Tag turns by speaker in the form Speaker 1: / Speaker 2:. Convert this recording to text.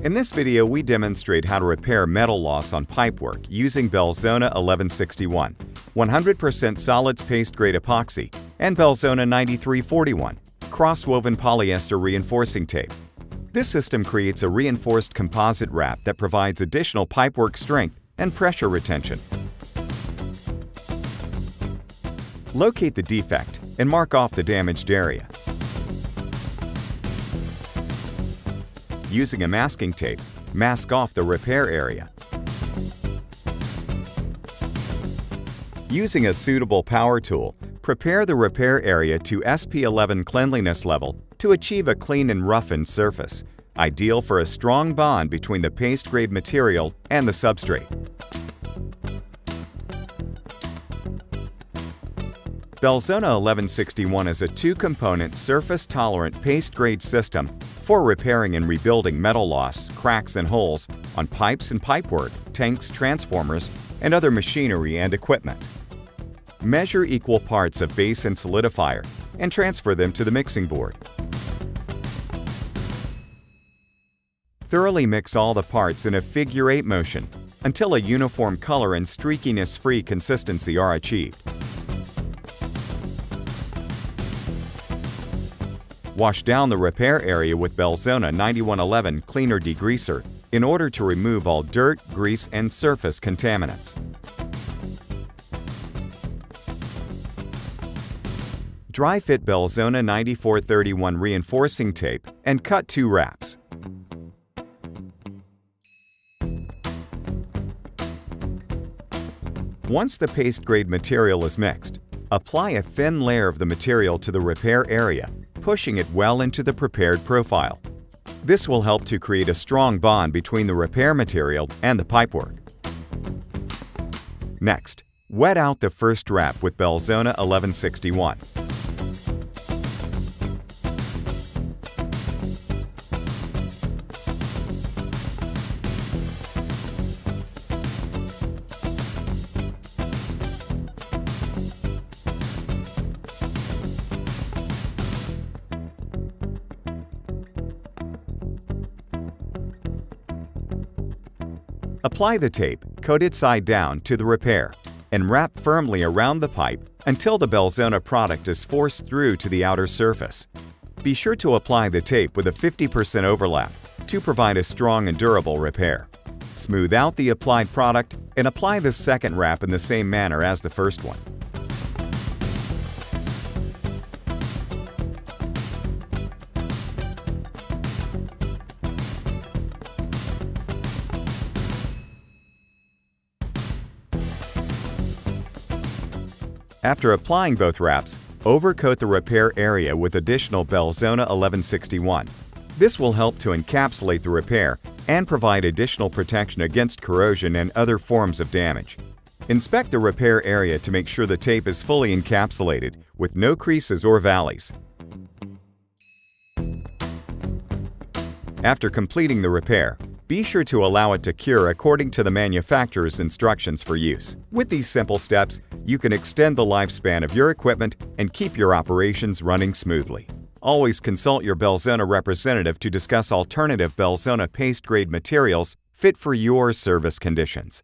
Speaker 1: In this video, we demonstrate how to repair metal loss on pipework using Belzona 1161, 100% solids paste grade epoxy, and Belzona 9341, cross-woven polyester reinforcing tape. This system creates a reinforced composite wrap that provides additional pipework strength and pressure retention. Locate the defect and mark off the damaged area. Using a masking tape, mask off the repair area. Using a suitable power tool, prepare the repair area to SP11 cleanliness level to achieve a clean and roughened surface, ideal for a strong bond between the paste-grade material and the substrate. Belzona 1161 is a two-component surface-tolerant paste-grade system for repairing and rebuilding metal loss, cracks, and holes on pipes and pipework, tanks, transformers, and other machinery and equipment. Measure equal parts of base and solidifier and transfer them to the mixing board. Thoroughly mix all the parts in a figure-8 motion until a uniform color and streakiness-free consistency are achieved. Wash down the repair area with Belzona 9111 Cleaner Degreaser in order to remove all dirt, grease, and surface contaminants. Dry fit Belzona 9431 reinforcing tape and cut 2 wraps. Once the paste-grade material is mixed, apply a thin layer of the material to the repair area, pushing it well into the prepared profile. This will help to create a strong bond between the repair material and the pipework. Next, wet out the first wrap with Belzona 1161. Apply the tape, coated side down, to the repair, and wrap firmly around the pipe until the Belzona product is forced through to the outer surface. Be sure to apply the tape with a 50% overlap to provide a strong and durable repair. Smooth out the applied product and apply the second wrap in the same manner as the first one. After applying both wraps, overcoat the repair area with additional Belzona 1161. This will help to encapsulate the repair and provide additional protection against corrosion and other forms of damage. Inspect the repair area to make sure the tape is fully encapsulated with no creases or valleys. After completing the repair, be sure to allow it to cure according to the manufacturer's instructions for use. With these simple steps, you can extend the lifespan of your equipment and keep your operations running smoothly. Always consult your Belzona representative to discuss alternative Belzona paste-grade materials fit for your service conditions.